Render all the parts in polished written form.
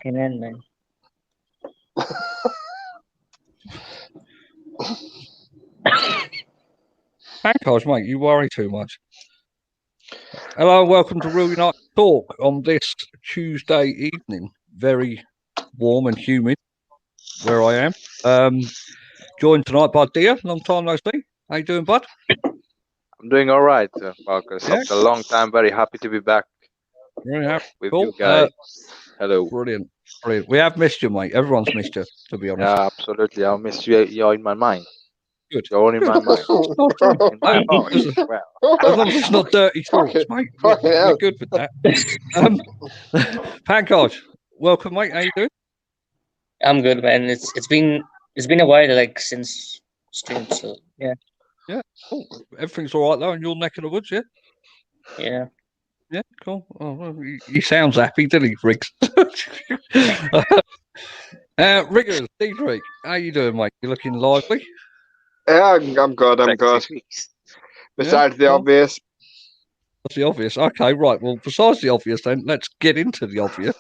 Amen, man. Pancos, mate, you worry too much. Hello and welcome to Real United Talk on this Tuesday evening. Very warm and humid where I am. Joined tonight by Dia. Long time no see. How you doing, bud? I'm doing all right, Marcus. Yeah. After a long time, very happy to be back Very happy. with Cool. you guys. Hello. Brilliant. We have missed you, mate. Everyone's missed you, to be honest. Yeah, absolutely. I'll miss you. You're in my mind. Good. You're all in my mind. In my heart. Well, As long as it's not dirty thoughts, mate. We're good with that. Pancos, welcome, mate. How you doing? I'm good, man. It's been a while, like since stream. So yeah. Yeah. Cool. Everything's all right though in your neck of the woods, yeah? Yeah. Yeah, cool. Oh, well, he sounds happy, doesn't he, Riggs? Riggers, Diedrich, how you doing, mate? You looking lively? Yeah, I'm good. I'm good. Besides the obvious. That's the obvious. Okay, right. Well, besides the obvious, then let's get into the obvious.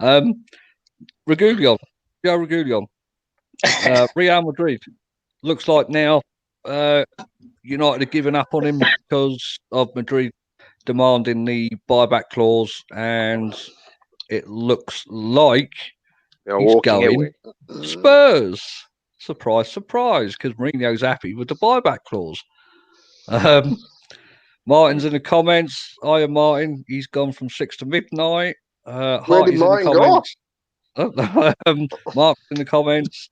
Reguilon, Joe Reguilon, Real Madrid. Looks like now United have given up on him because of Madrid demanding the buyback clause, and it looks like he's going away. Spurs. Surprise, surprise, because Mourinho's happy with the buyback clause. Martin's in the comments. Hiya, Martin. He's gone from 6 to midnight. Where did Martin go? Mark's in the comments.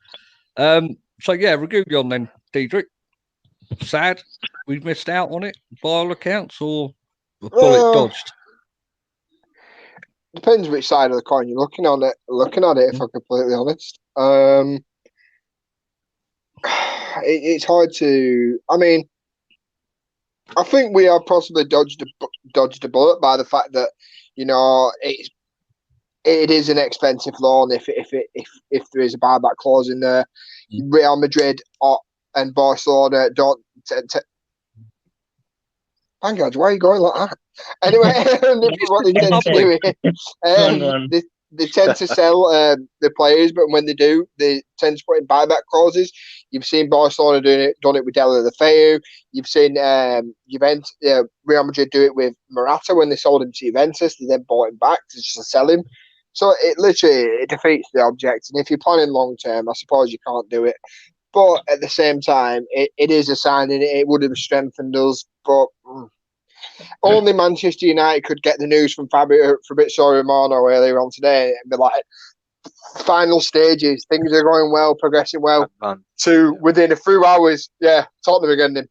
So, yeah, Reguilon then, Diedrich. Sad we've missed out on it by all accounts, or bullet dodged? Depends which side of the coin you're looking at it, if I'm completely honest. It's hard to. I mean, I think we have possibly dodged a bullet by the fact that it is an expensive loan if there is a buyback clause in there. Real Madrid and Barcelona don't. Thank God, why are you going like that? Anyway, what they tend to do is they tend to sell the players, but when they do, they tend to put in buyback clauses. You've seen Barcelona done it with Della Feu. You've seen Real Madrid do it with Morata when they sold him to Juventus. They then bought him back to just sell him. So it defeats the object. And if you're planning long term, I suppose you can't do it. But at the same time, it is a sign, and it would have strengthened us. But only Manchester United could get the news from Fabrizio Romano earlier on today and be like, final stages, things are going well, progressing well. To within a few hours, Tottenham again.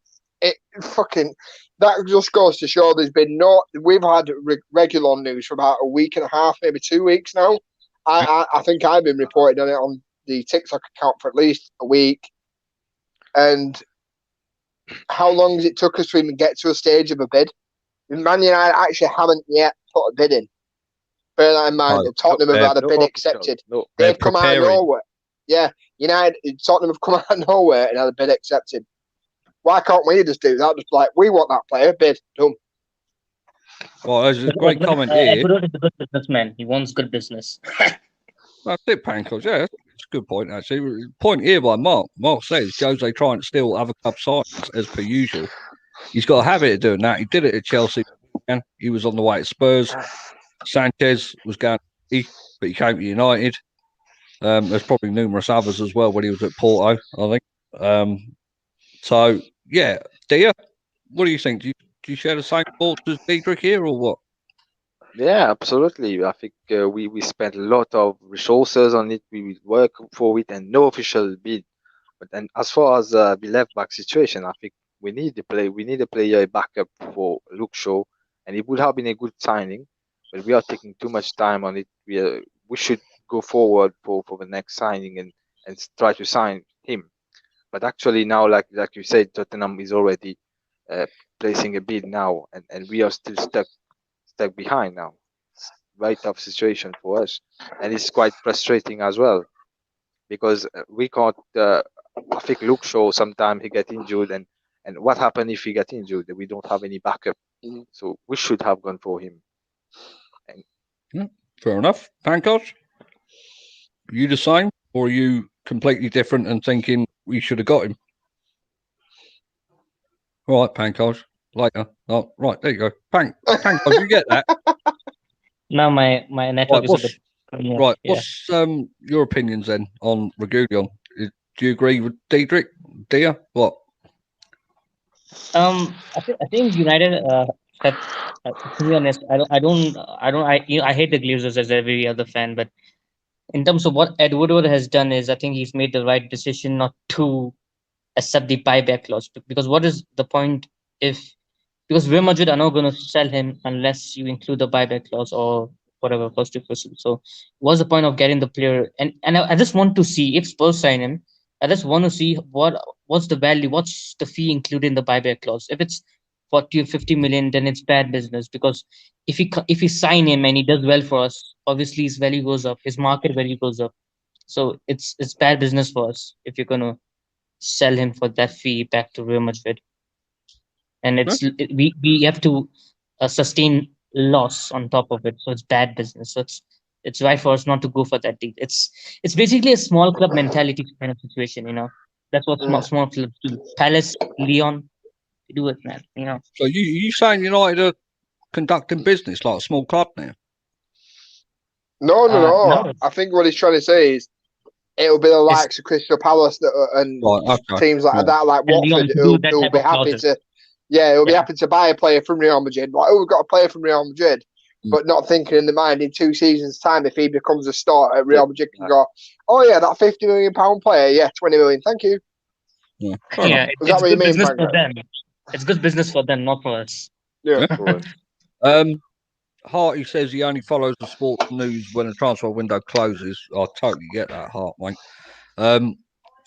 That just goes to show we've had Reguilon news for about a week and a half, maybe 2 weeks now. I think I've been reporting on it on the TikTok account for at least a week. And how long has it took us to even get to a stage of a bid? Man United actually haven't yet put a bid in. Bear that in mind. Tottenham have had a bid accepted. They've come out of nowhere. Yeah, Tottenham have come out of nowhere and had a bid accepted. Why can't we just do that? Just like, we want that player, bid, done. Well, there's a great comment here. Ecuador is a good businessman. He wants good business. That's it, Pancos. Yeah, it's a good point, actually. Point here by Mark. Mark says Jose trying to steal other club signings as per usual. He's got a habit of doing that. He did it at Chelsea. He was on the way to Spurs. Sanchez was going, but he came to United. There's probably numerous others as well when he was at Porto, I think. So, yeah. Dia, what do you think? Do you share the same thoughts as Diedrich here, or what? Yeah, absolutely. I think we spent a lot of resources on it. We will work for it, and no official bid. But then, as far as the left back situation, I think we need a player backup for Luke Shaw, and it would have been a good signing. But we are taking too much time on it. We should go forward for the next signing and try to sign him. But actually now, like you said, Tottenham is already placing a bid now, and we are still stuck behind now. It's a very tough situation for us, and it's quite frustrating as well because we can't. I think Luke Shaw sometimes he get injured, and what happens if he get injured? We don't have any backup, so we should have gone for him. Fair enough, Pancos. You the same, or are you completely different and thinking we should have got him? All right, Pankos. Later. Oh, right, there you go. Pankos, you get that? Now my network is a bit. Right. Yeah. What's your opinions then on Reguilon? Do you agree with Diedrich? Dia? What? I think United. Have, to be honest, I hate the Glazers as every other fan, but in terms of what Ed Woodward has done is I think he's made the right decision not to accept the buyback clause because what is the point if because Real Madrid are not going to sell him unless you include the buyback clause or whatever first to first. So what's the point of getting the player and I just want to see if Spurs sign him. I just want to see what's the value, what's the fee included in the buyback clause. If it's 40 or 50 million, then it's bad business because if we sign him and he does well for us, obviously his value goes up, his market value goes up. So it's bad business for us if you're gonna sell him for that fee back to Real Madrid, and we have to sustain loss on top of it. So it's bad business. So it's right for us not to go for that deal. It's basically a small club mentality kind of situation. That's what small clubs do. Palace, Leon, do it, man. So you saying United are conducting business like a small club now? No. No. I think what he's trying to say is it'll be the likes of Crystal Palace and teams like that, like Watford, who'll be happy to. Yeah, he'll be happy to buy a player from Real Madrid. Like, we've got a player from Real Madrid, but not thinking in the mind in 2 seasons' time if he becomes a starter at Real Madrid can go, oh yeah, that £50 million player, yeah, 20 million, thank you. Yeah, is that what you mean, business for them. It's good business for them, not for us. Yeah. Harty says he only follows the sports news when the transfer window closes. I totally get that, Hart, mate.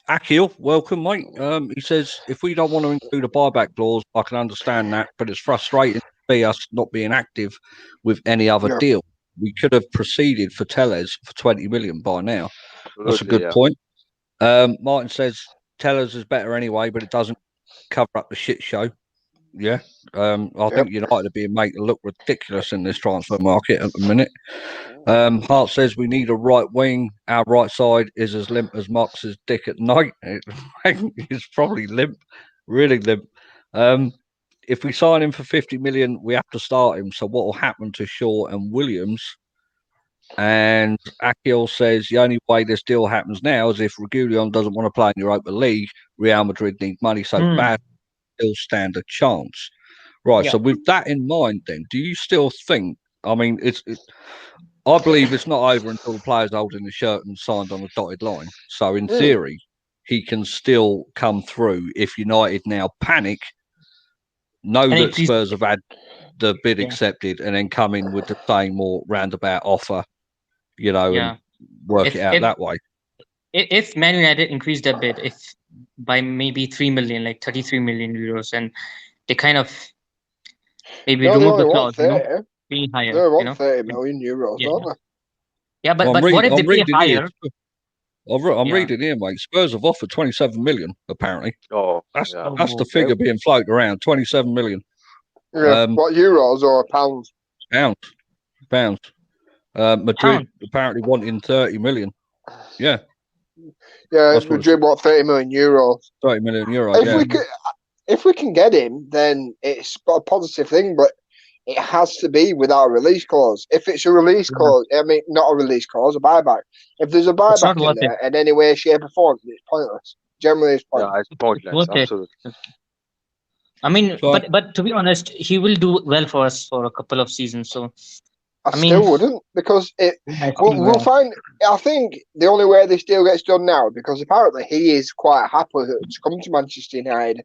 Akil, welcome, mate. He says, if we don't want to include a buyback clause, I can understand that, but it's frustrating to see us not being active with any other deal. We could have proceeded for Tellez for 20 million by now. That's a good point. Martin says, Tellez is better anyway, but it doesn't cover up the shit show. Yeah. I think United are being made to look ridiculous in this transfer market at the minute. Hart says we need a right wing. Our right side is as limp as Marx's dick at night. It's probably limp, really limp. If we sign him for 50 million, we have to start him. So what will happen to Shaw and Williams? And Akil says the only way this deal happens now is if Reguilon doesn't want to play in Europa League. Real Madrid need money so bad, still stand a chance. Right. So with that in mind, then, do you still think? I mean, I believe it's not over until the player's holding the shirt and signed on the dotted line. So in theory, he can still come through if United now panic, know that Spurs have had the bid accepted, and then come in with the same more roundabout offer, and work it out that way. If Man United increased their bid, if by maybe 3 million, like 33 million euros, and they kind of maybe remove the clause, being higher. They want 30 million euros, don't they? Yeah, but what if they pay higher? I'm reading here, mate. Spurs have offered 27 million, apparently. That's the figure being floated around, 27 million. Yeah, what, euros or pounds? Pounds. Madrid apparently wanting 30 million. Yeah. Yeah, Madrid want 30 million euros. 30 million euros, if we can get him, then it's a positive thing, but it has to be without a release clause. If it's a release clause, I mean, not a release clause, a buyback. If there's a buyback in there in any way, shape, or form, it's pointless. Generally, it's pointless. Yeah, it's pointless, absolutely. I mean, but to be honest, he will do well for us for a couple of seasons. So I still wouldn't, because we'll find. I think the only way this deal gets done now, because apparently he is quite happy to come to Manchester United.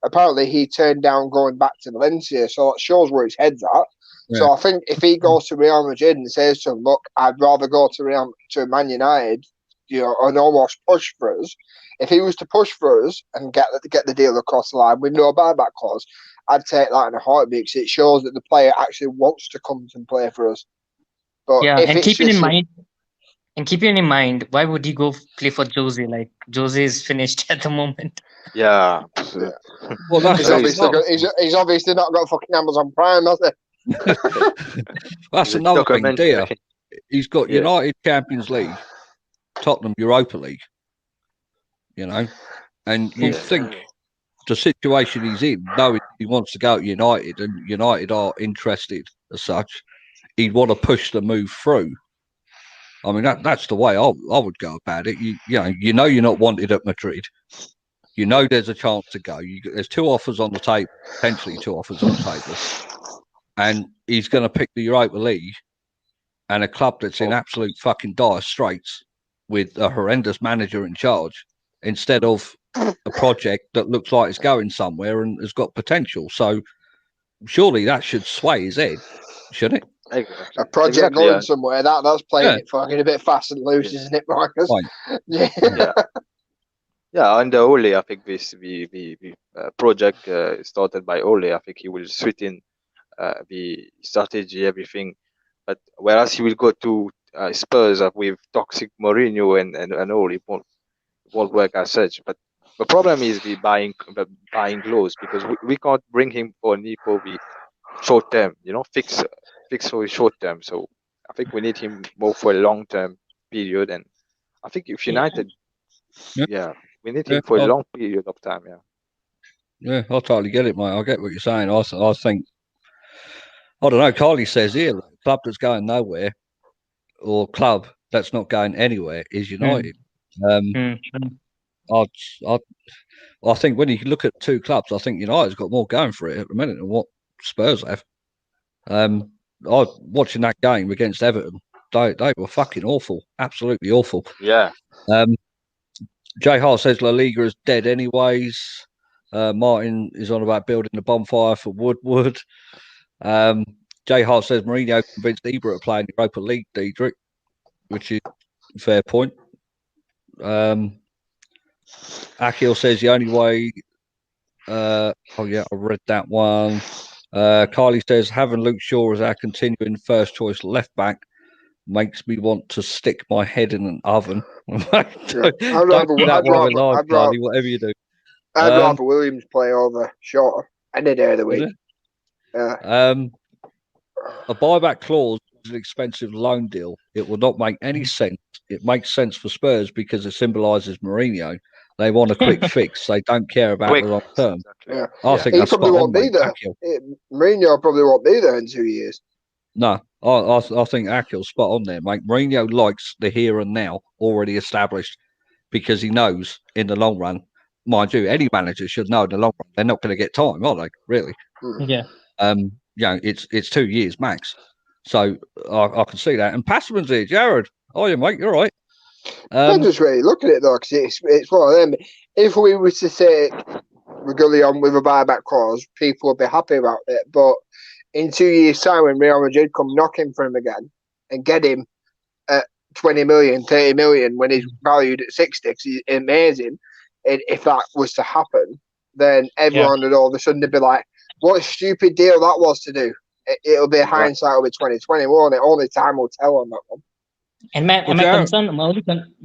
Apparently he turned down going back to Valencia, so that shows where his head's at. Yeah. So I think if he goes to Real Madrid and says to him, "Look, I'd rather go to Man United," and almost push for us. If he was to push for us and get the deal across the line with no buyback clause, I'd take that in a heartbeat, because it shows that the player actually wants to come and play for us. But and keeping in mind, why would he go play for Jose? Like, Jose is finished at the moment. Yeah. Well, he's obviously not got fucking Amazon Prime, has he? That's another thing there. He's got United Champions League, Tottenham Europa League. You know, and you think the situation he's in, knowing he wants to go to United, and United are interested as such, he'd want to push the move through. I mean, that's the way I would go about it. You know you're not wanted at Madrid. You know there's a chance to go. There's 2 offers on the table, potentially 2 offers on the table, and he's going to pick the Europa League and a club that's in absolute fucking dire straits with a horrendous manager in charge, instead of a project that looks like it's going somewhere and has got potential. So surely that should sway his head, shouldn't it? Exactly. A project going somewhere, that's playing it fucking a bit fast and loose, isn't it, Marcus? Yeah, under Ole, I think this the project started by Ole. I think he will sweeten the strategy, everything. But whereas he will go to Spurs with toxic Mourinho and all, it won't work as such. But the problem is the buying clause, because we can't bring him for the short term, fix for the short term. So I think we need him more for a long term period. And I think if United, we need him for a long period of time. Yeah, I totally get it, mate. I get what you're saying. I think, I don't know. Carly says here, club that's going nowhere or club that's not going anywhere is United. I think when you look at 2 clubs, I think United's got more going for it at the minute than what Spurs have. I watching that game against Everton, they were fucking awful, absolutely awful. Yeah. Jay Hart says La Liga is dead anyways. Martin is on about building a bonfire for Woodward. Jay Hart says Mourinho convinced Ibra to play in the Europa League, Diedrich, which is a fair point. Akil says the only way. I read that one. Carly says having Luke Shaw as our continuing first choice left back makes me want to stick my head in an oven. Whatever you do. I'd rather Williams play over Shaw any day of the week. Yeah. A buyback clause is an expensive loan deal. It will not make any sense. It makes sense for Spurs because it symbolises Mourinho. They want a quick fix. They don't care about the long term. Yeah. I think that's probably won't be there. Mourinho probably won't be there in 2 years. No, I think Akil's spot on there, mate. Mourinho likes the here and now already established because he knows in the long run, mind you, any manager should know in the long run they're not going to get time, are they? Really? Yeah. It's 2 years max. So I can see that. And Passman's here, Jared. Oh, yeah, mate, you're right. I'm just really looking at it though, because it's one of them. If we were to say Reguilon with a buyback clause, people would be happy about it. But in 2 years' time, when Real Madrid come knocking for him again and get him at 20 million, 30 million, when he's valued at 60, because he's amazing, and if that was to happen, then everyone would all of a sudden be like, what a stupid deal that was to do. It'll be hindsight over 2020, won't it? Only time will tell on that one. And my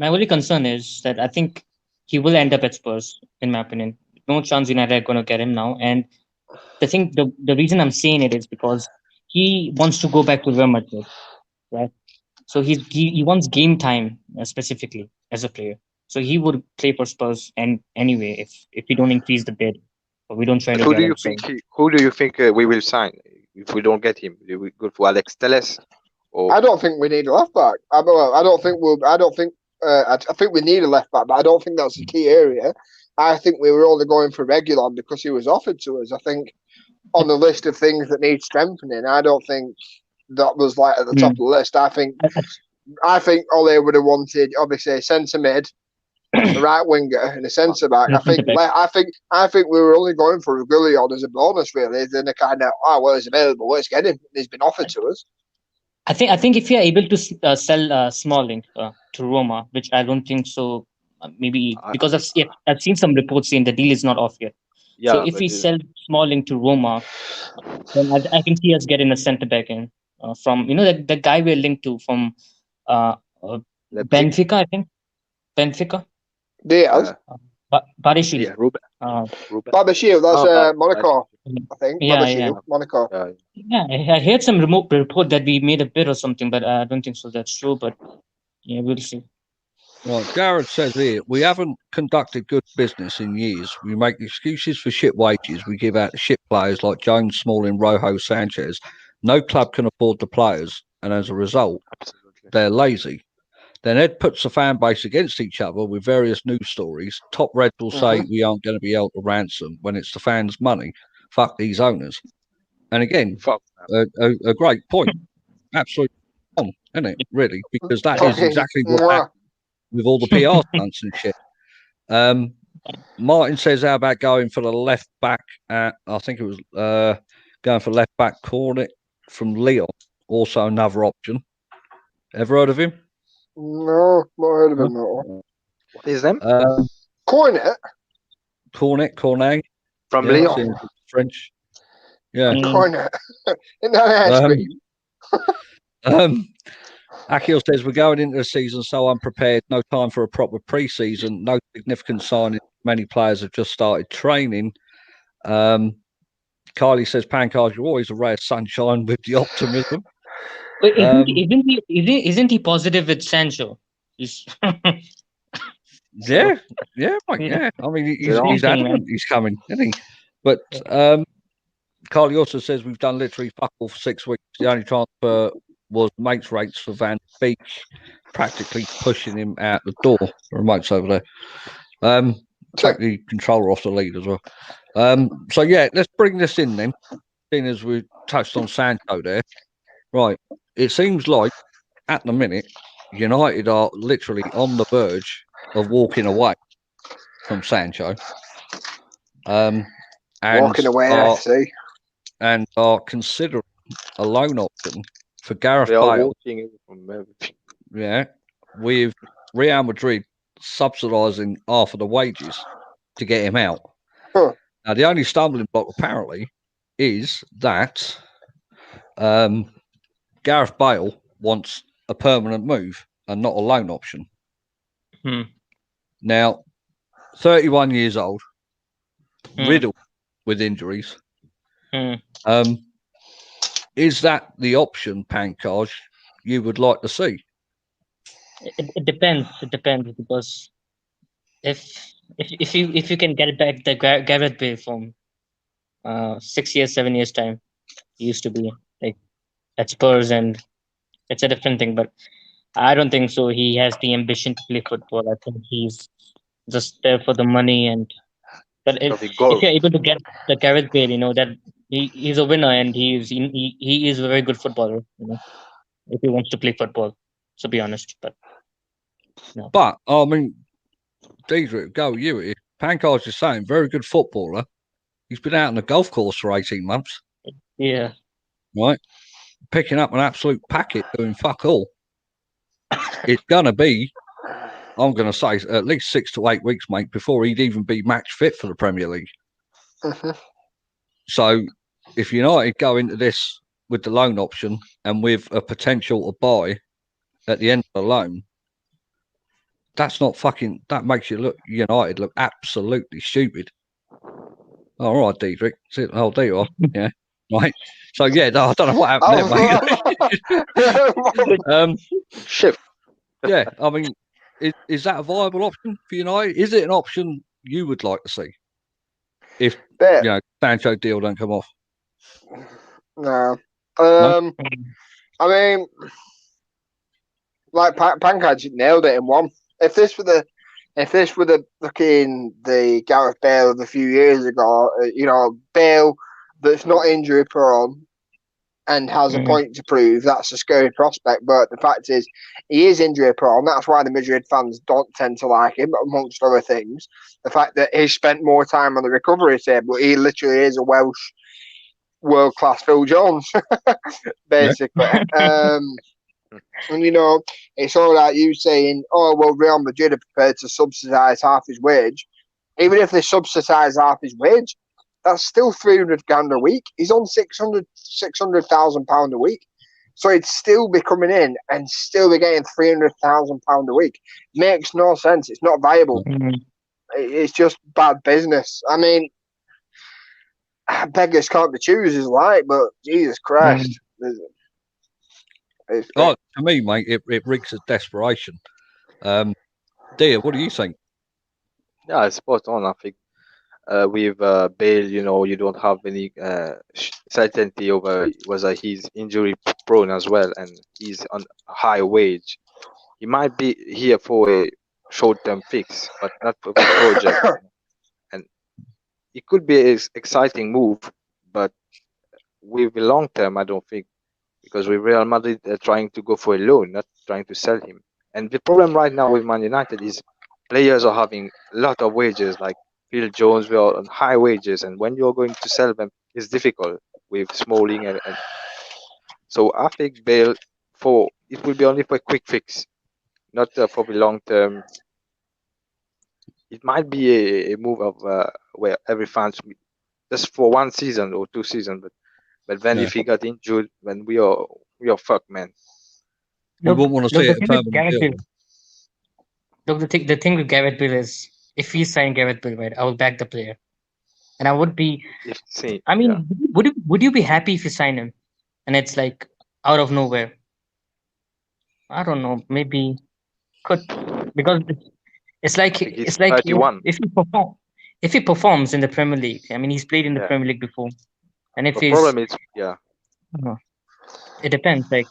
only concern is that I think he will end up at Spurs, in my opinion. No chance United are going to get him now. And the reason I'm saying it is because he wants to go back to Real Madrid, right? So he wants game time specifically as a player. So he would play for Spurs and anyway if we don't increase the bid or we don't try to. Who do you think we will sign if we don't get him? Do we go for Alex Telles? I don't think we need a left back. I think we need a left back, but I don't think that's the key area. I think we were only going for Reguilon because he was offered to us. I think on the list of things that need strengthening, I don't think that was like at the top of the list. I think Ole would have wanted obviously a centre mid, a right winger, and a centre back. I think we were only going for Reguilon as a bonus, really. Then a kind of he's available, let's get him. He's been offered to us. I think if you are able to sell Smalling to Roma, which I don't think so, maybe because I've seen some reports saying the deal is not off yet. Yeah, so if we sell Smalling to Roma, then I can see us getting a centre back in from the guy we're linked to from Benfica, I think. Benfica. Diaz. Barishi. Yeah, Ruben. Barishi, that's Monaco. I think. Monaco. Yeah, I heard some report that we made a bid or something, but I don't think so. That's true. But yeah, we'll see. Right, Gareth says here, we haven't conducted good business in years. We make excuses for shit wages. We give out shit players like Jones, Smalling, Rojo, Sanchez. No club can afford the players, and as a result, Absolutely. they're lazy. Then Ed puts the fan base against each other with various news stories. Top Reds will say we aren't going to be held to ransom when it's the fans' money. Fuck these owners. And again, Fuck them. a great point. Absolutely on, isn't it? Really, because that is Fucking exactly what happened with all the PR stunts and shit. Martin says, how about going for the left back I think it was going for left back Cornet from Leon, also another option. Ever heard of him? No, not heard of him at all. What is them? Cornet? Cornet. From Yeah, Leon. French. Yeah. Cornet. Isn't that ice cream? Akil says, we're going into the season so unprepared, no time for a proper pre-season, no significant signing. Many players have just started training. Kylie says, Pancars, you're always a ray of sunshine with the optimism. But isn't he positive with Sancho? He's Yeah, Mike, yeah. I mean, he's adamant he's coming, isn't he? But Carly also says we've done literally fuck all for 6 weeks. The only transfer was mates rates for Van Beek, practically pushing him out the door. The remote's over there. Take the controller off the lead as well. So yeah, let's bring this in then. Seeing as we touched on Sancho there, right? It seems like at the minute United are literally on the verge of walking away from Sancho. And walking away, I see. And are considering a loan option for Gareth Bale. Walking from everything. Yeah, with Real Madrid subsidising half of the wages to get him out. Huh. Now, the only stumbling block apparently is that Gareth Bale wants a permanent move and not a loan option. Now, 31 years old, riddled with injuries. Is that the option, Pancage, you would like to see? It depends. It depends because if you can get back the Gareth Bale from 6 years, 7 years time, he used to be like at Spurs, and it's a different thing. But I don't think so. He has the ambition to play football. I think he's just there for the money. But if you're able to get the Gareth Bale, that he's a winner and he is a very good footballer. If he wants to play football, to be honest. But no. But I mean, Diedrich, go you. If Pancars is saying very good footballer, he's been out on the golf course for 18 months. Yeah. Right. Picking up an absolute packet, doing fuck all. It's gonna be, I'm gonna say, at least 6 to 8 weeks, mate, before he'd even be match fit for the Premier League. So if United go into this with the loan option and with a potential to buy at the end of the loan, that makes United look absolutely stupid. All right, Diedrich. Oh, there you are. Yeah. Right. So yeah, I don't know what happened there, mate. Shift. Yeah, I mean, is that a viable option for United? Is it an option you would like to see if Sancho deal don't come off? No. I mean, like Pancake nailed it in one. If this were the fucking the Gareth Bale of a few years ago, Bale that's not injury prone and has a point to prove, that's a scary prospect. But the fact is, he is injury prone. That's why the Madrid fans don't tend to like him, amongst other things. The fact that he spent more time on the recovery table, he literally is a Welsh world-class Phil Jones, basically. And it's all like you saying, "Oh well, Real Madrid are prepared to subsidise half his wage." Even if they subsidise half his wage, that's still £300,000 a week. He's on £600,000 a week, so he'd still be coming in and still be getting £300,000 a week. Makes no sense. It's not viable. It's just bad business. I mean, beggars can't be choosers, like, but Jesus Christ. To me, mate, it reeks of desperation. Dear, what do you think? Yeah, it's spot on. I think with Bale, you don't have any certainty over whether he's injury prone as well, and he's on a high wage. He might be here for a short-term fix, but not for a project. And it could be an exciting move, but with the long term, I don't think, because with Real Madrid trying to go for a loan, not trying to sell him. And the problem right now with Man United is players are having a lot of wages, like Phil Jones, we are on high wages, and when you're going to sell them, it's difficult with Smalling, and so I think Bale for it will be only for a quick fix, not for the long term. It might be a move of where every fans just for 1 season or 2 seasons, but then if he got injured, then we are fucked, man. You wouldn't want to see it a permanent deal. Look, the thing with Gareth Bale is, if we sign Gareth Bale, right, I will back the player, and I would be. Would you be happy if you sign him, and it's like out of nowhere? I don't know. Maybe could, because it's like if he performs in the Premier League. I mean, he's played in the Premier League before, and if the problem is, it depends. Like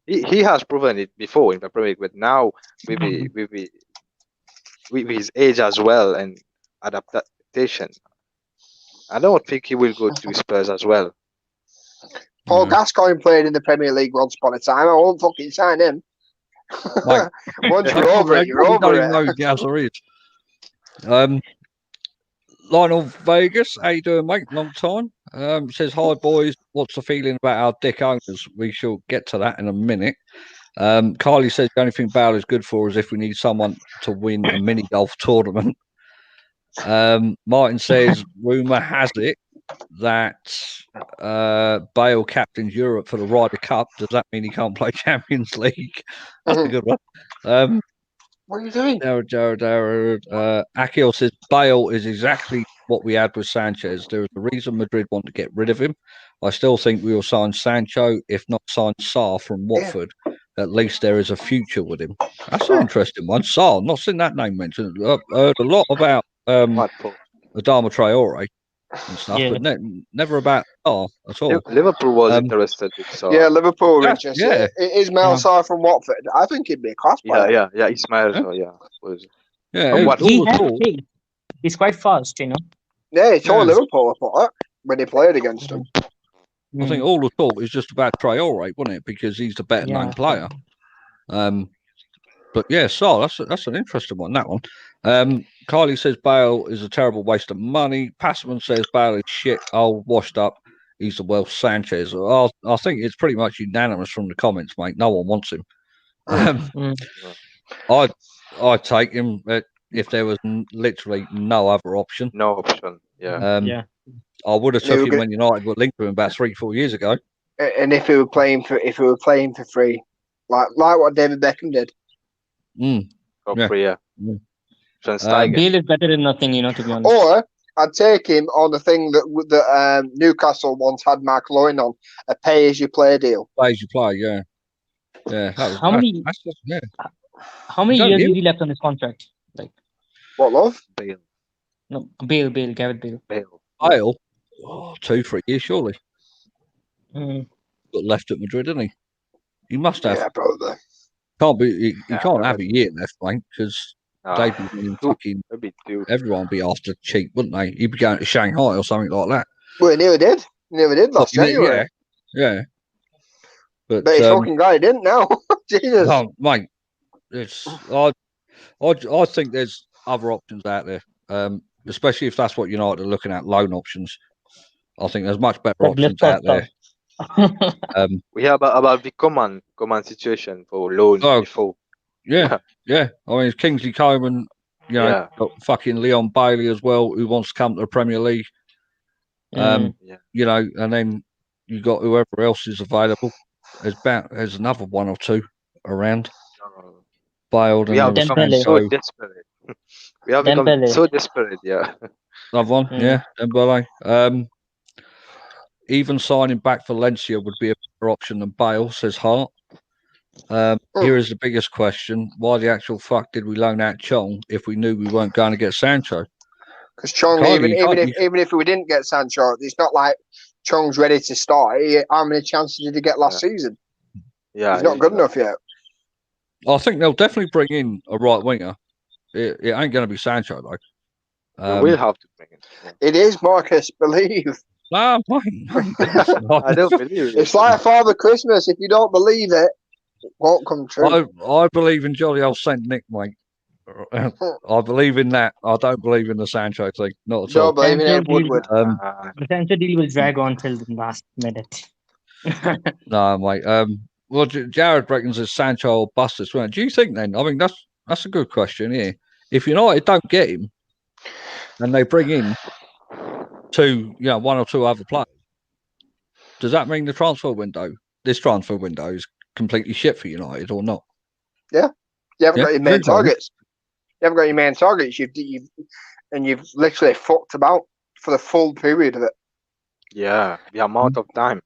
he has proven it before in the Premier League, but now with his age as well and adaptation, I don't think he will go to Spurs as well. Paul Gascoigne played in the Premier League once upon a time. I won't fucking sign him. Once you're over it, you're over it. Know who is. Lionel Vegas, how you doing, mate? Long time. Says, hi, boys. What's the feeling about our dick owners? We shall get to that in a minute. Kylie says, the only thing Bale is good for is if we need someone to win a mini golf tournament. Martin says, rumour has it that Bale captains Europe for the Ryder Cup. Does that mean he can't play Champions League? That's a good one. What are you doing? Akil says Bale is exactly what we had with Sanchez. There is a reason Madrid want to get rid of him. I still think we will sign Sancho, if not sign Sarr from Watford. At least there is a future with him. That's an interesting one. Sarr, not seen that name mentioned. I've heard a lot about Adama Traore and stuff, but never about Sarr at all. Liverpool was interested with Sarr. Yeah, Liverpool were interested. Yeah. Ismail Sarr from Watford. I think he'd be a class player. Yeah, Ismail. He's quite fast, you know. Yeah, he tore Liverpool apart when he played against them. I think all the talk is just about Traore, wasn't it? Because he's the better known player. But yeah, Sarr, that's an interesting one, that one. Kylie says Bale is a terrible waste of money. Passman says Bale is shit, old, washed up. He's the Welsh Sanchez. I think it's pretty much unanimous from the comments, mate. No one wants him. I'd take him if there was literally no other option. No option, yeah. I would have took him when United were linked to him about 3-4 years ago. And if he were playing for free, like what David Beckham did. Free, yeah. Bale is better than nothing, you know, to be honest. Or I'd take him on the thing that Newcastle once had Mark Loin on, a pay-as-you-play deal. Pay-as-you-play, yeah. How many years is he left on his contract? Like what, love? Bale. No, Bale, Gareth Bale. Bale? 2-3 years, surely. Got left at Madrid, didn't he? He must have. Yeah, probably. Can't be. He can't have a year left, mate, because everyone would be after cheap, wouldn't they? He'd be going to Shanghai or something like that. Well, he never did. Last January. Yeah. But he's fucking guy didn't now. Jesus. Oh, mate, I think there's other options out there, especially if that's what United are looking at, loan options. I think there's much better options out there. We have about the common situation for loan before. Yeah. I mean, Kingsley Coman, got fucking Leon Bailey as well, who wants to come to the Premier League. And then you got whoever else is available. There's another one or two around. Bale. We have become so desperate. We have become so desperate, yeah. Another one, Dembele. Even signing back Valencia would be a better option than Bale, says Hart. Here is the biggest question: why the actual fuck did we loan out Chong if we knew we weren't going to get Sancho? Because Chong, even if we didn't get Sancho, it's not like Chong's ready to start. How many chances did he get last season? Yeah, he's not good enough yet. I think they'll definitely bring in a right winger. It ain't going to be Sancho though. We will have to bring it. Yeah. It is, Marcus. Believe. No, mate. I don't believe it. It's like Father Christmas. If you don't believe it, it won't come true. I believe in jolly old Saint Nick, mate. I believe in that. I don't believe in the Sancho thing. Not at all. Don't believe in Ed Woodward. The Sancho deal will drag on till the last minute. No, mate. Well, Jared reckons it's Sancho or bust as well. Do you think then? I mean, that's a good question here. If United don't get him, and they bring in one or two other players, does that mean this transfer window is completely shit for United or not? Yeah, you haven't got your main targets. You haven't got your main targets. You've literally fucked about for the full period of it. Yeah, the amount of time.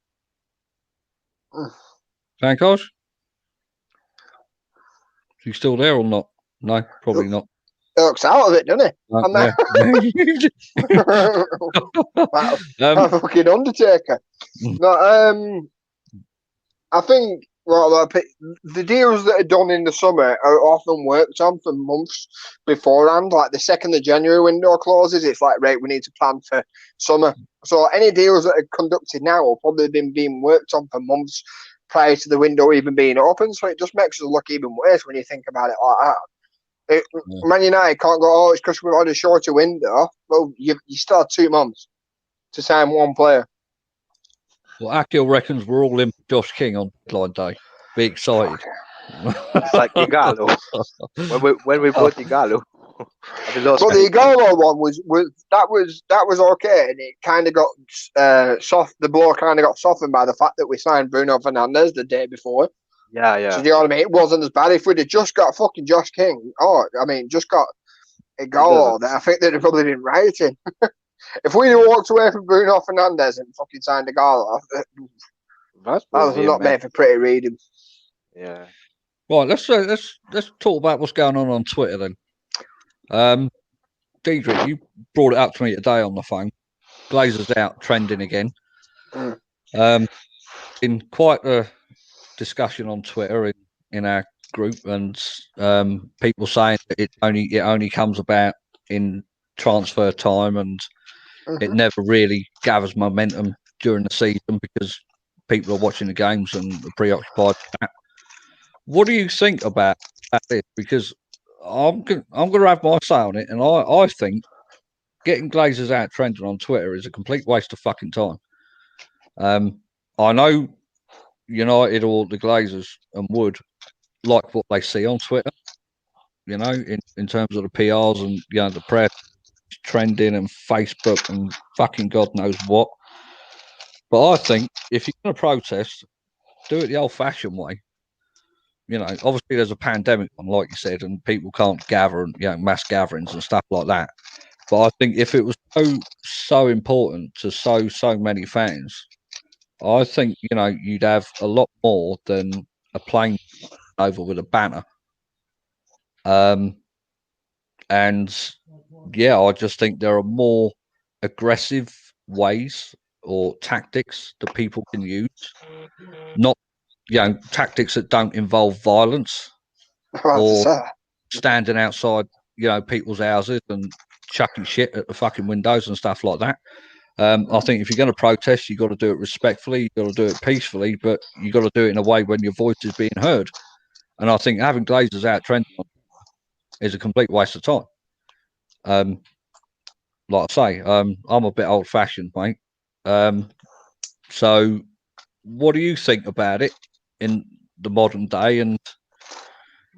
Pankos? You still there or not? No, probably not. He looks out of it, doesn't he? Yeah. Fucking Undertaker. No, I think the deals that are done in the summer are often worked on for months beforehand. Like the 2nd of January window closes, it's like, right, we need to plan for summer. So any deals that are conducted now have probably been being worked on for months prior to the window even being open. So it just makes us look even worse when you think about it like that. Man United can't go, it's because we've had a shorter window. Well, you still had 2 months to sign one player. Well, Akil reckons we're all in Josh King on deadline day. Be excited. It's like Igalo. when we bought Igalo. But the Igalo one was okay, and it kind of got soft. The blow kind of got softened by the fact that we signed Bruno Fernandes the day before. Yeah. So, you know what I mean? It wasn't as bad. If we'd have just got fucking Josh King, just got Igalo, then I think they'd have probably been rioting. If we'd have walked away from Bruno Fernandes and fucking signed Igalo, that was not made for pretty reading. Yeah. Right, let's talk about what's going on Twitter then. Diedrich, you brought it up to me today on the phone. Glazers out trending again. In quite a discussion on Twitter in our group, and people saying that it only comes about in transfer time, and it never really gathers momentum during the season because people are watching the games and are preoccupied with that. What do you think about this? Because I'm going to have my say on it, and I think getting Glazers out trending on Twitter is a complete waste of fucking time. I know United or the Glazers and Wood like what they see on Twitter, in terms of the PRs and the press trending and Facebook and fucking God knows what. But I think if you're going to protest, do it the old-fashioned way. Obviously there's a pandemic on, like you said, and people can't gather and mass gatherings and stuff like that. But I think if it was so important to so many fans, I think you'd have a lot more than a plane over with a banner. And yeah, I just think there are more aggressive ways or tactics that people can use, not tactics that don't involve violence or standing outside people's houses and chucking shit at the fucking windows and stuff like that. I think if you're going to protest, you've got to do it respectfully, you've got to do it peacefully, but you've got to do it in a way when your voice is being heard. And I think having Glazers out trending is a complete waste of time. Like I say, I'm a bit old-fashioned, mate. So what do you think about it in the modern day, and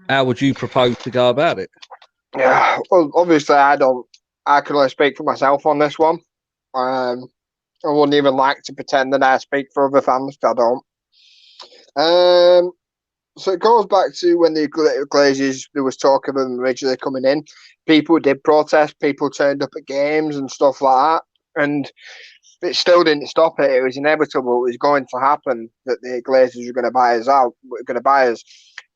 how would you propose to go about it? Yeah, well, obviously I can only speak for myself on this one. I wouldn't even like to pretend that I speak for other fans, I don't. So it goes back to when the Glazers, there was talk of them originally coming in. People did protest, people turned up at games and stuff like that. And It still didn't stop it. It was inevitable. It was going to happen that the Glazers were going to buy us out. Were going to buy us.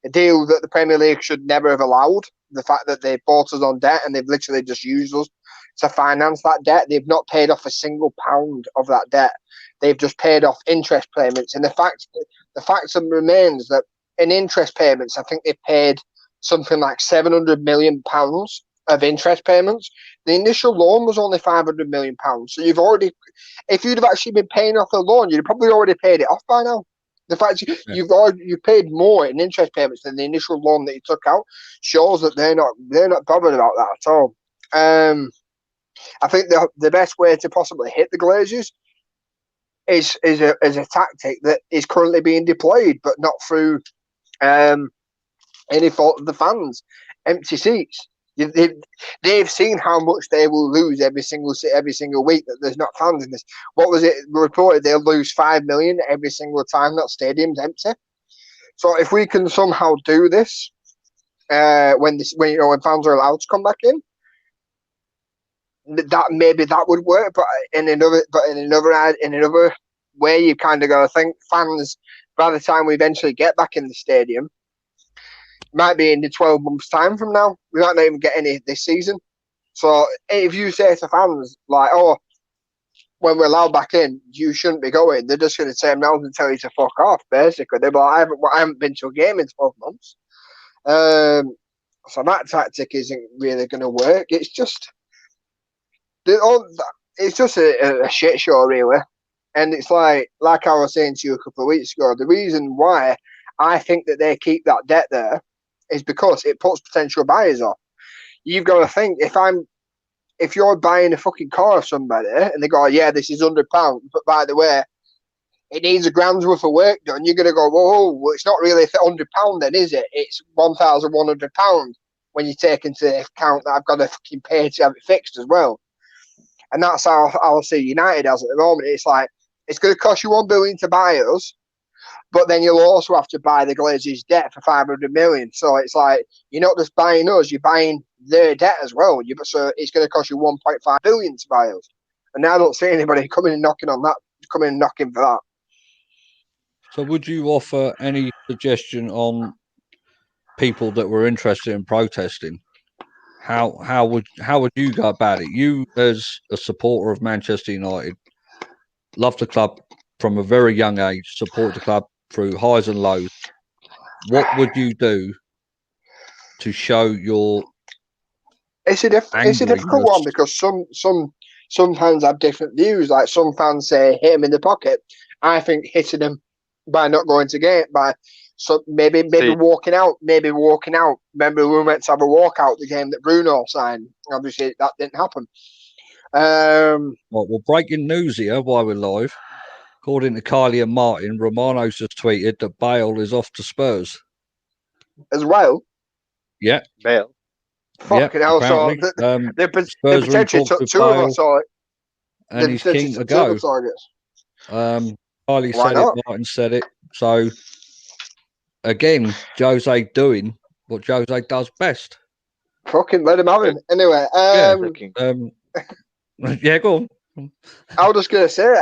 A deal that the Premier League should never have allowed. The fact that they bought us on debt and they've literally just used us to finance that debt. They've not paid off a single pound of that debt. They've just paid off interest payments. And the fact remains that in interest payments, I think they paid something like £700 million of interest payments. The initial loan was only £500 million. So you've already, if you'd have actually been paying off the loan, you'd have probably already paid it off by now. The fact you've paid more in interest payments than the initial loan that you took out shows that they're not bothered about that at all. I think the best way to possibly hit the Glazers is a tactic that is currently being deployed, but not through any fault of the fans. Empty seats. They've seen how much they will lose every single week that there's not fans in this. What was it reported? They'll lose 5 million every single time that stadium's empty. So if we can somehow do this, when fans are allowed to come back in, that would work. But in another way, you kind of got to think fans. By the time we eventually get back in the stadium, might be in the 12 months' time from now. We might not even get any this season. So if you say to fans, like, oh, when we're allowed back in, you shouldn't be going, they're just going to turn around and tell you to fuck off, basically. They're like, I haven't been to a game in 12 months. So that tactic isn't really going to work. It's just a shit show, really. And it's like I was saying to you a couple of weeks ago, the reason why I think that they keep that debt there is because it puts potential buyers off. You've got to think, if you're buying a fucking car of somebody and they go, yeah, this is £100, but by the way, it needs a grand's worth of work done, you're going to go, whoa, well, it's not really £100 then, is it? It's £1,100 when you take into account that I've got to fucking pay to have it fixed as well. And that's how I'll see United as at the moment. It's like, it's going to cost you £1 billion to buy us, but then you'll also have to buy the Glazers' debt for 500 million. So it's like, you're not just buying us, you're buying their debt as well. So it's going to cost you 1.5 billion to buy us. And I don't see anybody coming and knocking for that. So would you offer any suggestion on people that were interested in protesting? How would you go about it? You, as a supporter of Manchester United, love the club from a very young age, support the club through highs and lows. What would you do to show your? It's a difficult one because some fans have different views. Like some fans say hit him in the pocket. I think hitting him by not going to game, maybe walking out. Remember, we were meant to have a walkout the game that Bruno signed. Obviously, that didn't happen. Well, breaking news here while we're live. According to Kylie and Martin, Romano's just tweeted that Bale is off to Spurs. As well? Yeah. Bale. Fucking hell, so the potential took two of us, and he's keen to go. Kylie said it, Martin said it. So, again, Jose doing what Jose does best. Fucking let him have him. Anyway, yeah, go on. I was just going to say,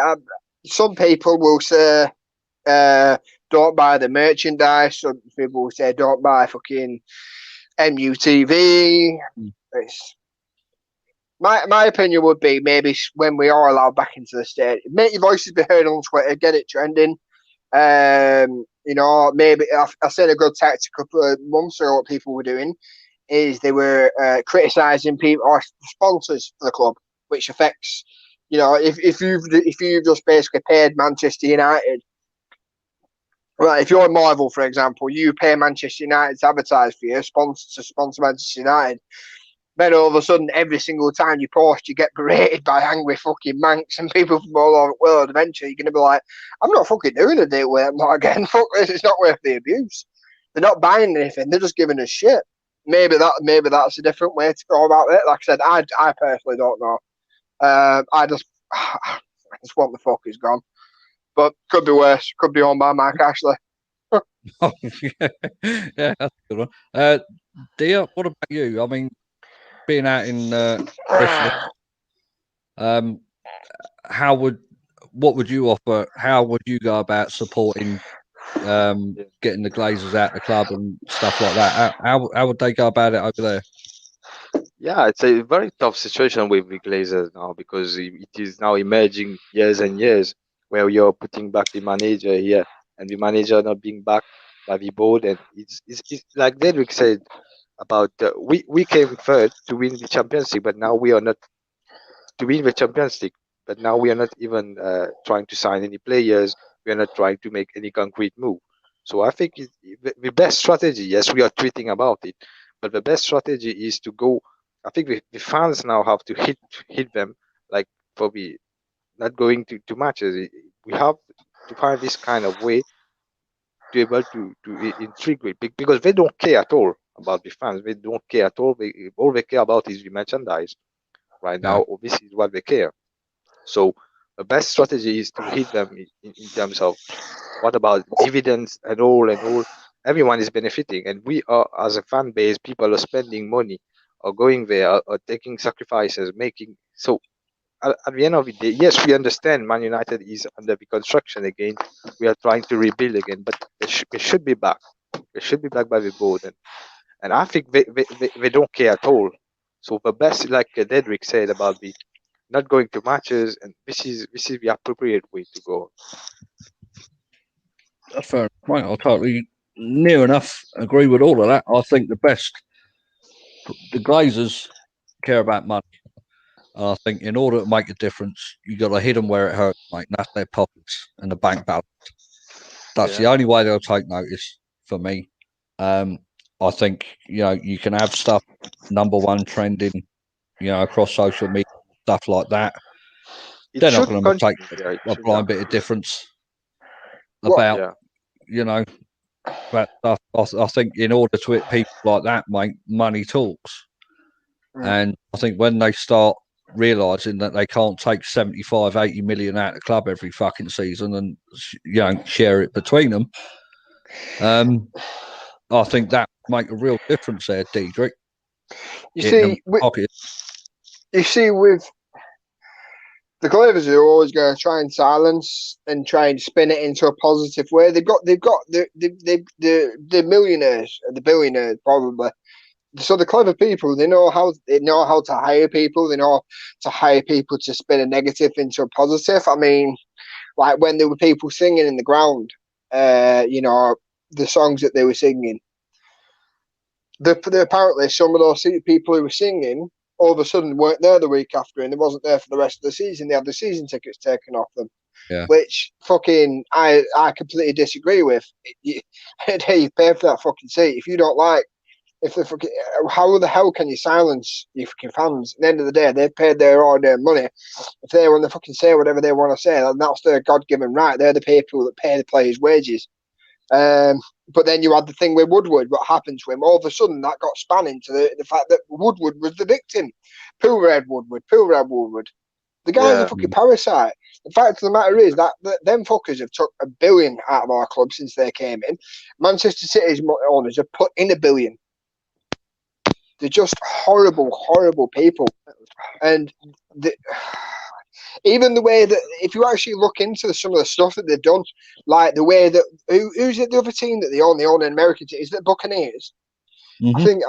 some people will say, don't buy the merchandise. Some people will say, don't buy fucking MUTV. My opinion would be maybe when we are allowed back into the stadium, make your voices be heard on Twitter, get it trending. Maybe I said a good tactic a couple of months ago. What people were doing is they were criticising people or sponsors for the club, which affects. If you've just basically paid Manchester United, right? If you're Marvel, for example, you pay Manchester United to advertise for you, to sponsor Manchester United. Then all of a sudden, every single time you post, you get berated by angry fucking Mancs and people from all over the world. Eventually, you're going to be like, I'm not fucking doing a deal with them. Not again. Fuck this. It's not worth the abuse. They're not buying anything. They're just giving us shit. Maybe that's a different way to go about it. Like I said, I personally don't know. I just want the fuck is gone. But could be worse. Could be owned by Mike Ashley. Oh, yeah, that's a good one. Dia, what about you? I mean, being out in Bristol, how would what would you offer? How would you go about supporting getting the Glazers out the club and stuff like that? How would they go about it over there? Yeah, it's a very tough situation with the Glazers now because it is now emerging years and years where you're putting back the manager here and the manager not being back by the board. And it's like Dedrick said about we came third to win the championship, but now we are not to win the Champions League. But now we are not even trying to sign any players. We are not trying to make any concrete move. So I think the best strategy, yes, we are tweeting about it, but the best strategy is to go. I think the fans now have to hit them like for the not going to matches. We have to find this kind of way to be able to intrigue with because they don't care at all about the fans. They don't care at all. All they care about is the merchandise right now. This is what they care. So the best strategy is to hit them in terms of what about dividends and all and all. Everyone is benefiting, and we are as a fan base. People are spending money, or going there, or taking sacrifices, making so. At the end of the day, yes, we understand Man United is under the construction again. We are trying to rebuild again, but they should be back. They should be back by the board, and I think they don't care at all. So the best, like Dedrick said about the not going to matches, and this is the appropriate way to go. Fair point. I totally near enough agree with all of that. I think the Glazers care about money. I think in order to make a difference, you got to hit them where it hurts, mate. That's their pockets and the bank balance. That's the only way they'll take notice for me. I think you can have stuff number one trending, across social media, stuff like that. They're not going to take a blind bit of difference about that stuff. I think in order to hit people like that, mate, money talks. And I think when they start realizing that they can't take 75, 80 million out of the club every fucking season and share it between them, I think that make a real difference there, Diedrich. You see, with the Glazers are always going to try and silence and try and spin it into a positive way. They've got the millionaires, the billionaires probably. So the clever people, they know how to hire people. They know to hire people to spin a negative into a positive. I mean, like when there were people singing in the ground, the songs that they were singing. Apparently, some of those people who were singing all of a sudden weren't there the week after, and they wasn't there for the rest of the season. They had the season tickets taken off them. Yeah. Which fucking I completely disagree with. You pay for that fucking seat if you don't like. How the hell can you silence your fucking fans? At the end of the day, they've paid their hard-earned money. If they want to fucking say whatever they want to say, that's their God-given right. They're the people that pay the players' wages. But then you had the thing with Woodward. What happened to him? All of a sudden, that got spun into the fact that Woodward was the victim. Poor Red Woodward. The guy's a fucking parasite. The fact of the matter is that them fuckers have took $1 billion out of our club since they came in. Manchester City's owners have put in $1 billion. They're just horrible, horrible people. And even the way that, if you actually look into some of the stuff that they've done, like the way that, who's it, the other team that they own an American team? Is it Buccaneers? Mm-hmm. I think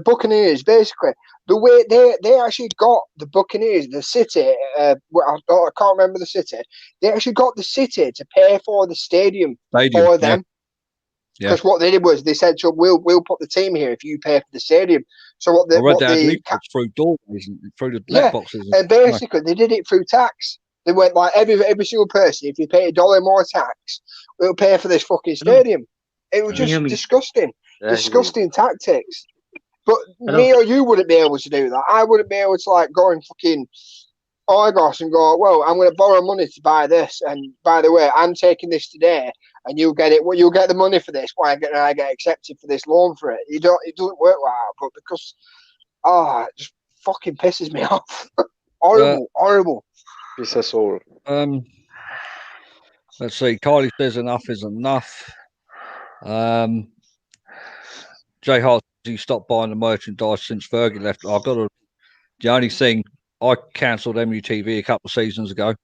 Buccaneers, basically, the way they actually got the Buccaneers, the city, I can't remember the city, they actually got the city to pay for the stadium for them. Because what they did was they said, "So we'll put the team here if you pay for the stadium." So through doorways and through the letterboxes, and basically they did it through tax. They went like every single person, if you pay $1 more tax, we'll pay for this fucking stadium. It was just disgusting, disgusting tactics. But me or you wouldn't be able to do that. I wouldn't be able to like go and fucking Argos and go, well, I'm going to borrow money to buy this, and by the way, I'm taking this today, and you'll get it. Well, you'll get the money for this. Why can't I get accepted for this loan for it? It doesn't work like that. But because, it just fucking pisses me off. Horrible. Piss us all. Let's see. Kylie says enough is enough. Jay Hart, he stopped buying the merchandise since Fergie left. The only thing, I cancelled MUTV a couple of seasons ago.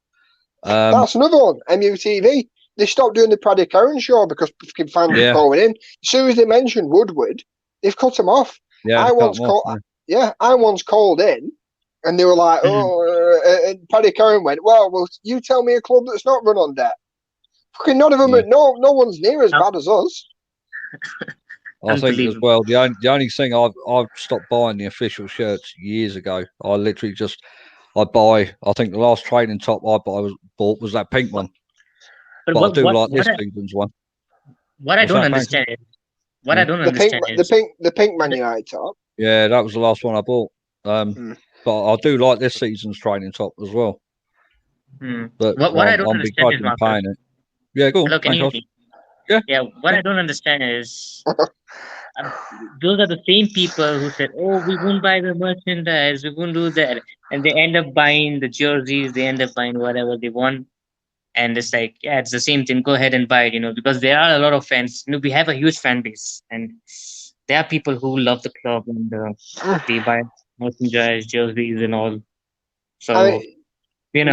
That's another one. MUTV. They stopped doing the Paddy Curran show because fucking fans were calling in. As soon as they mentioned Woodward, they've cut him off. Yeah, I once called in, and they were like, and Paddy Curran went, well, you tell me a club that's not run on debt. Fucking none of them. No one's near as bad as us. I think as well. The only thing I've stopped buying the official shirts years ago. I literally I buy. I think the last training top I bought was that pink one. But I do like this season's one. What I don't understand is the pink Man United top. Yeah, that was the last one I bought. But I do like this season's training top as well. But what I don't understand is paying it. Yeah, go on. Hello, can you hear me? Yeah. What I don't understand is those are the same people who said, "Oh, we won't buy the merchandise, we won't do that," and they end up buying the jerseys, they end up buying whatever they want. And it's like, yeah, it's the same thing. Go ahead and buy it, because there are a lot of fans. We have a huge fan base, and there are people who love the club and they buy merchandise, jerseys, and all. So, I'll be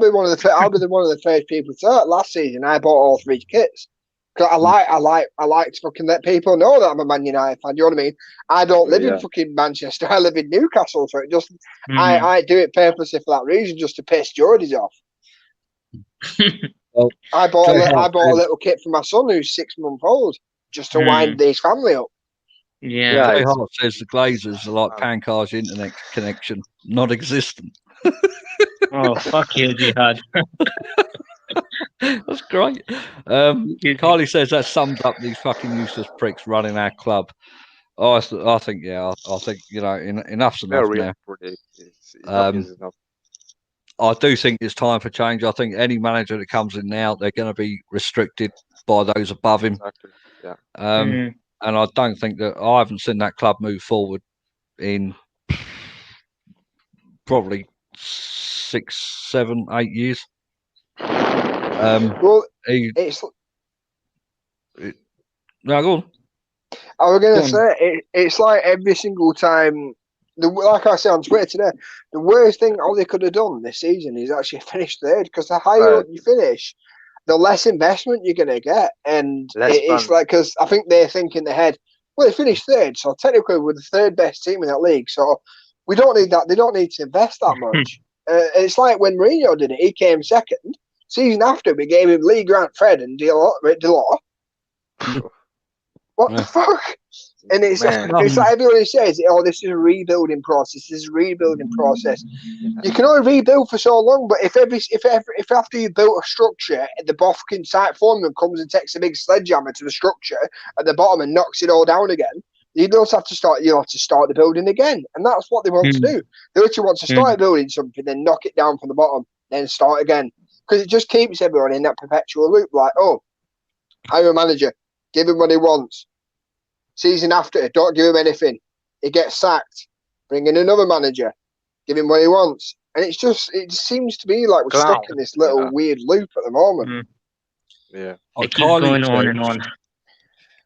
one of the first people to start. Last season, I bought all 3 kits because I like to fucking let people know that I'm a Man United fan. You know what I mean? I don't live in fucking Manchester. I live in Newcastle, so it just I do it purposely for that reason, just to piss Geordies off. Well, I bought a little kit for my son who's 6 months old, just to wind his family up. Yeah. Jay Hart says the Glazers are like Pancard's internet connection, non-existent. Oh, fuck you, Jihad. That's great. Carly says that sums up these fucking useless pricks running our club. I think enough's enough now. Enough. I do think it's time for change. I think any manager that comes in now, they're going to be restricted by those above him. Exactly. Yeah. And I don't think I haven't seen that club move forward in probably 6, 7, 8 years. Go on. I was going to say, it's like every single time, like I said on Twitter today, the worst thing all they could have done this season is actually finish third, because the higher up you finish, the less investment you're going to get. And it's like, because I think they're thinking ahead, well, they finished third, so technically we're the 3rd best team in that league, so we don't need that. They don't need to invest that much. It's like when Mourinho did it, he came second. Season after, we gave him Lee Grant, Fred, and Delors. What the fuck? And it's like everybody says, this is a rebuilding process. This is a rebuilding process. You can only rebuild for so long, but if after you built a structure, the fucking site foreman comes and takes a big sledgehammer to the structure at the bottom and knocks it all down again, you don't have to start. You have to start the building again, and that's what they want to do. They literally want to start building something, then knock it down from the bottom, then start again, because it just keeps everyone in that perpetual loop. Like, I'm a manager, give him what he wants. Season after, don't give him anything. He gets sacked. Bring in another manager, give him what he wants, and it seems to be like we're stuck in this little weird loop at the moment. Yeah, it keeps going on and on.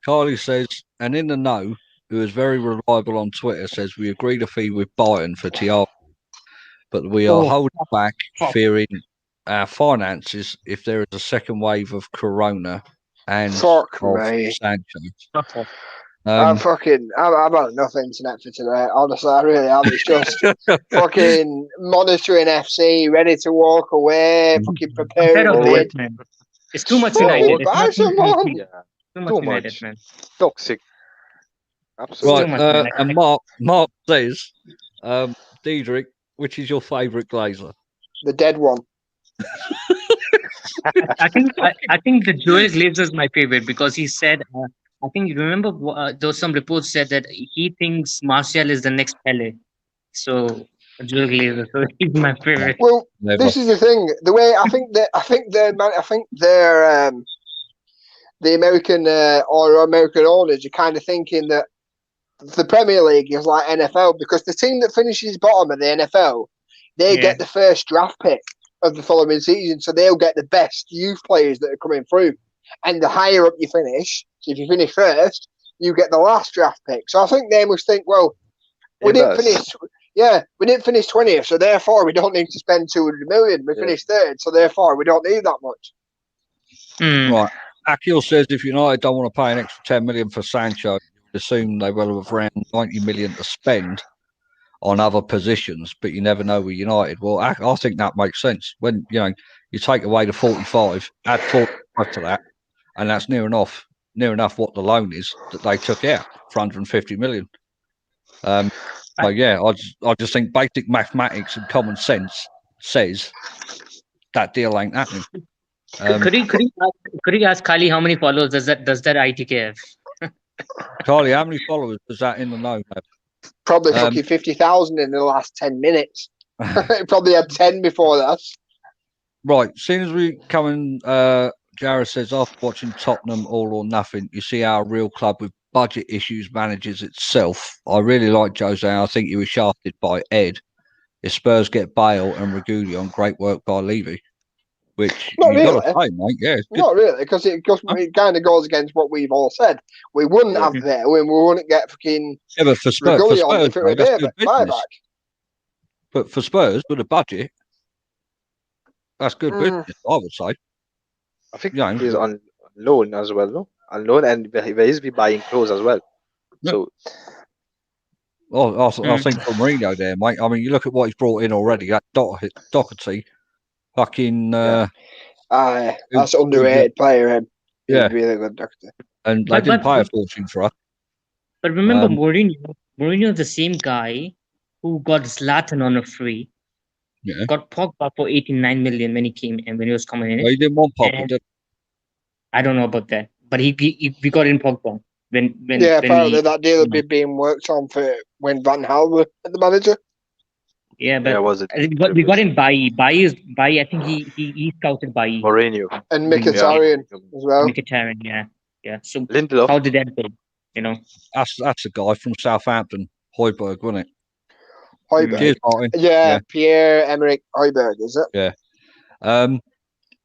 Carly says, and in the know, who is very reliable on Twitter, says we agreed a fee with Brighton for Thiago, but we are holding back, fearing our finances if there is a second wave of Corona and Sancho. I've had enough internet for today. Honestly, I really have. It's just fucking monitoring FC, ready to walk away, fucking preparing the bid. It's too much United. Too much. Man. Toxic. Absolutely. Right, and Mark says, Diedrich, which is your favourite Glazer? The dead one. I think the Joel Glazer is my favorite, because he said, I think you remember those some reports said that he thinks Martial is the next Pele. So Joel Glazer, so he's my favorite. Well, this is the thing. The way I think the American or American owners are kind of thinking that the Premier League is like NFL, because the team that finishes bottom of the NFL, they get the first draft pick of the following season, so they'll get the best youth players that are coming through. And the higher up you finish, so if you finish first, you get the last draft pick. So I think they must think, well, we didn't finish. yeah, we didn't finish 20th, so therefore we don't need to spend 200 million. We finished third, so therefore we don't need that much. Right. Akil says if United don't want to pay an extra 10 million for Sancho, assume they will have around 90 million to spend on other positions, but you never know with United. Well, I think that makes sense. When you take away the 45, add 45 to that, and that's near enough what the loan is that they took out for 150 million. So yeah, I just think basic mathematics and common sense says that deal ain't happening. Could you ask Kali how many followers does that ITK have? Carly, how many followers does that in the know have? Probably fucking 50,000 in the last 10 minutes. It probably had 10 before that. Right, as soon as we come in, Jared says, after watching Tottenham All or Nothing, you see how a real club with budget issues manages itself. I really like Jose. I think he was shafted by Ed. If Spurs get Bale and Reguilon, great work by Levy. Which Not you really. got to say, mate. Yeah, not really, because it kind of goes against what we've all said. We wouldn't have Bale, we wouldn't get fucking but for Spurs, if it were buyback. But for Spurs, with a budget, that's good business, I would say. I think he's on loan as well, no? On loan, and there is be buying clothes as well. Yeah. So, I think for Mourinho there, mate. I mean, you look at what he's brought in already. That Doherty, fucking. That's underrated player. Yeah, really good Doherty. And they didn't pay a fortune for her. But remember, Mourinho is the same guy who got Zlatan on a free. Yeah. Got Pogba for 89 million when he came and when he was coming in. Well, he didn't want Pogba, did I don't know about that, but we got in Pogba when apparently that deal had been being worked on for when Van Gaal was the manager. Yeah, but we got in Bailly. Bailly, I think he scouted Bailly. Mourinho and Mkhitaryan as well. Mkhitaryan, yeah. So Lindelof. How did that go? That's a guy from Southampton, Højbjerg, wasn't it? Højbjerg. Cheers, Martin. Yeah, Pierre-Emerick Højbjerg, is it? Yeah.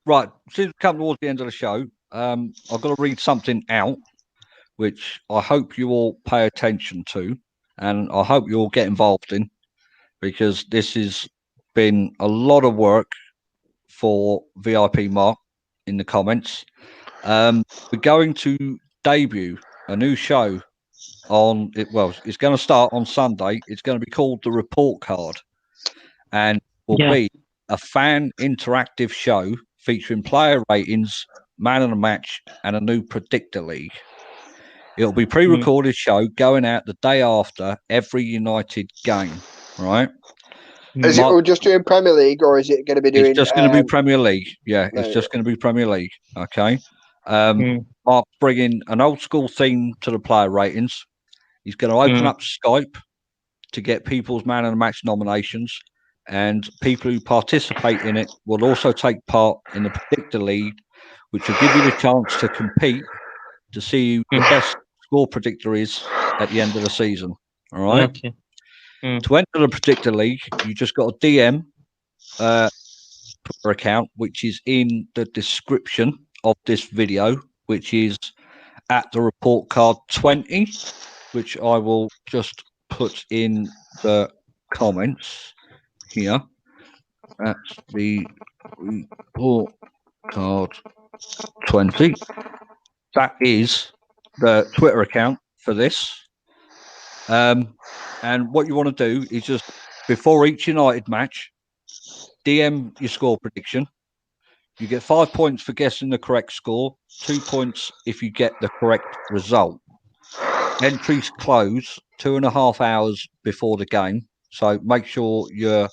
Right, since we come towards the end of the show, I've got to read something out, which I hope you all pay attention to, and I hope you all get involved in, because this has been a lot of work for VIP Mark in the comments. We're going to debut a new show on it. Well, it's going to start on Sunday. It's going to be called The Report Card, and will be a fan interactive show featuring player ratings, man of the match, and a new predictor league. It'll be pre-recorded show going out the day after every United game, right? Is it just doing Premier League, or is it going to be doing? It's just going to be Premier League. Yeah, it's just going to be Premier League. Okay. Mark's bringing an old school theme to the player ratings. He's going to open up Skype to get people's man of the match nominations, and people who participate in it will also take part in the predictor league, which will give you the chance to compete to see who the best score predictor is at the end of the season. All right. Okay. To enter the predictor league, you just got a DM account, which is in the description of this video, which is at the report card 20, which I will just put in the comments here. That's the report card 20. That is the Twitter account for this. And what you want to do is just, before each United match, DM your score prediction. You get 5 points for guessing the correct score, 2 points if you get the correct result. Entries close 2.5 hours before the game, so make sure your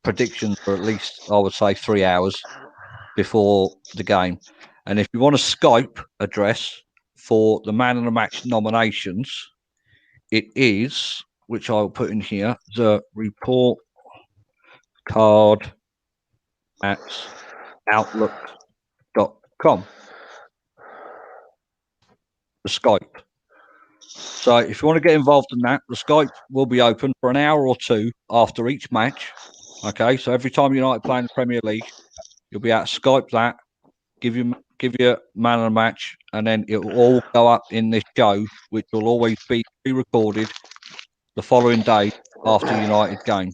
predictions are at least, I would say, 3 hours before the game. And if you want a Skype address for the man of the match nominations, it is, which I'll put in here, the report card at outlook.com. The Skype. So if you want to get involved in that, the Skype will be open for an hour or two after each match. Okay, so every time United play in the Premier League, you'll be able to Skype that, give you man of the match, and then it will all go up in this show, which will always be pre-recorded the following day after United game.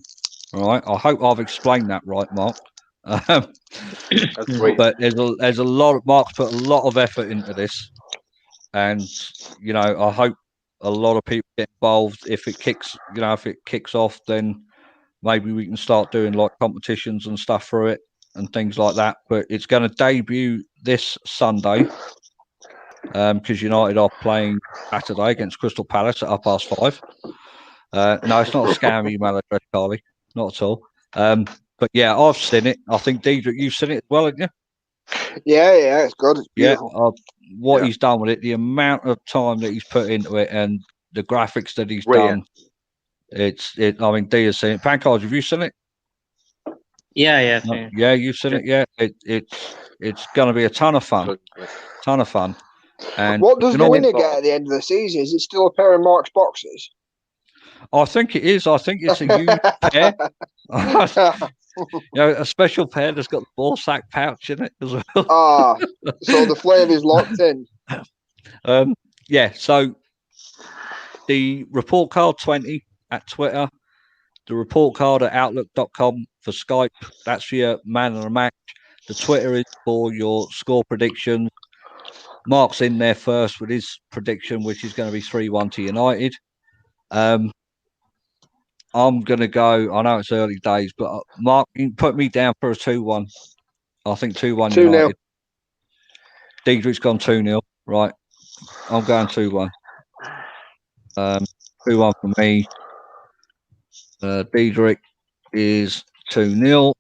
All right. I hope I've explained that right, Mark. That's great. But there's a lot of Mark's put a lot of effort into this, and I hope a lot of people get involved. If it kicks off, then maybe we can start doing like competitions and stuff through it and things like that. But it's going to debut this Sunday because United are playing Saturday against Crystal Palace at 5:30. No, it's not a scam email address, Carly. Not at all. But yeah, I've seen it. I think Diedrich, you've seen it as well, haven't you? Yeah, it's good. It's beautiful. What he's done with it, the amount of time that he's put into it, and the graphics that he's done. I mean, Dia's seen it. Pancard, have you seen it? Yeah. Yeah, you've seen it. Yeah, it's going to be a ton of fun. And what does the winner get at the end of the season? Is it still a pair of Mark's boxes? I think it is. I think it's a huge pair. A special pair that's got the ball sack pouch in it as well. So the flavour's locked in. Yeah, so the report card 20 at Twitter, the report card at outlook.com for Skype. That's for your man of the match. The Twitter is for your score predictions. Mark's in there first with his prediction, which is going to be 3-1 to United. I'm going to go. I know it's early days, but Mark, you can put me down for a 2-1. I think 2-1 United. Diedrich's gone 2-0. Right. I'm going 2-1. 2-1 for me. Diedrich is 2-0.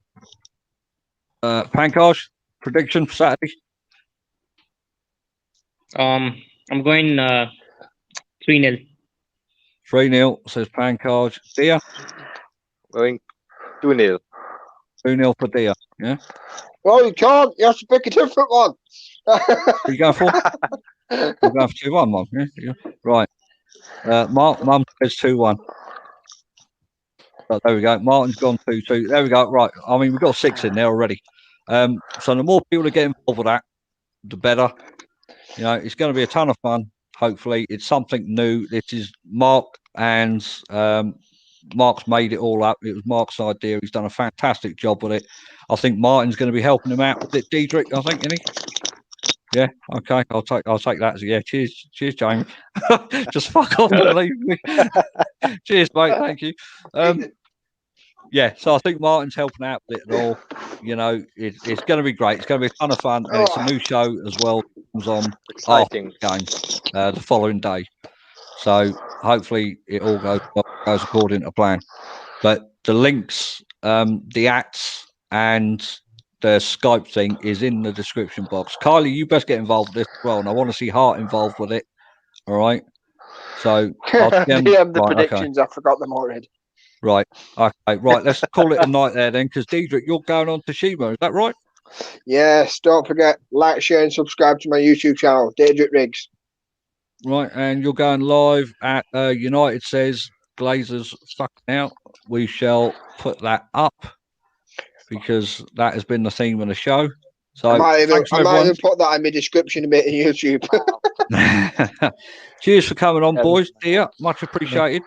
Pankaj, prediction for Saturday? I'm going 3-0. 3-0, says Pankaj. Dia? Going 2-0. 2-0 for Dia, yeah? Well, you can't. You have to pick a different one. What are you going for? You're going for 2-1, Mum. Yeah? Right. Mum says 2-1. There we go. Martin's gone 2-2. There we go. Right. I mean, we've got 6 in there already. So the more people that get involved with that, the better. It's going to be a ton of fun. Hopefully, it's something new. This is Mark, and Mark's made it all up. It was Mark's idea. He's done a fantastic job with it. I think Martin's going to be helping him out with it. Diedrich, I think, isn't he? Yeah. Okay. I'll take that as a yeah. Cheers, Jamie. Just fuck off and leave me. Cheers, mate. Thank you. Yeah. So I think Martin's helping out with it at all. It's going to be great. It's going to be a ton of fun, and it's a new show as well. It comes on after the game the following day. So hopefully it all goes according to plan. But the links, the acts, and the Skype thing is in the description box. Kylie, you best get involved with this as well, and I want to see Hart involved with it. All right. So the predictions, okay. I forgot them already. Right. Okay. Right. Let's call it a night there then, because Diedrich, you're going on to Shima. Is that right? Yes. Don't forget, like, share, and subscribe to my YouTube channel, Diedrich Riggs. Right, and you're going live at United Says Glazers fucking out. We shall put that up because that has been the theme of the show. So I might even put that in my description a bit on YouTube. Cheers for coming on, boys. Dear, much appreciated.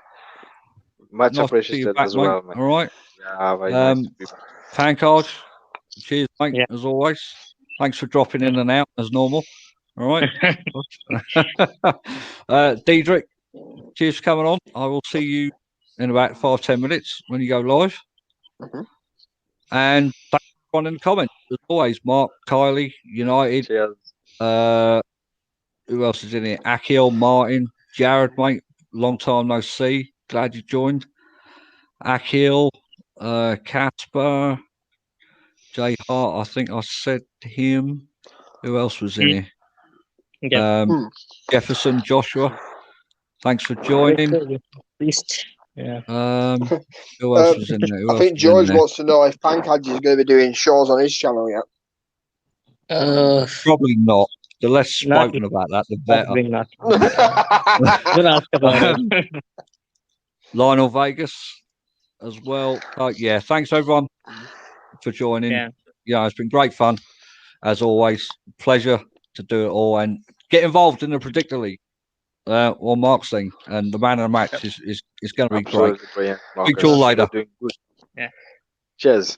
Much appreciated as well, mate. All right. Yeah, very nice. Pancard, cheers, mate, as always. Thanks for dropping in and out as normal. All right. Diedrich, cheers for coming on. I will see you in about 5-10 minutes when you go live. Mm-hmm. And thanks for everyone in the comments. As always, Mark, Kylie, United. Cheers. Who else is in here? Akil, Martin, Jared, mate. Long time no see. Glad you joined. Akil, Casper, Jay Hart. I think I said him. Who else was in here? Jefferson, Joshua. Thanks for joining. Yeah. Who else was in there? I think George wants to know if Pancad is going to be doing shows on his channel yet. Probably not. The less spoken about that, the better. Not. Don't ask about it. Lionel Vegas as well. Yeah, thanks everyone for joining. Yeah, it's been great fun as always. Pleasure to do it all and get involved in the Predictor League. or Mark's thing, and the man of the match is going to be great. Absolutely brilliant, Speak to you all Marcus. later. You're doing good. Yeah. Cheers.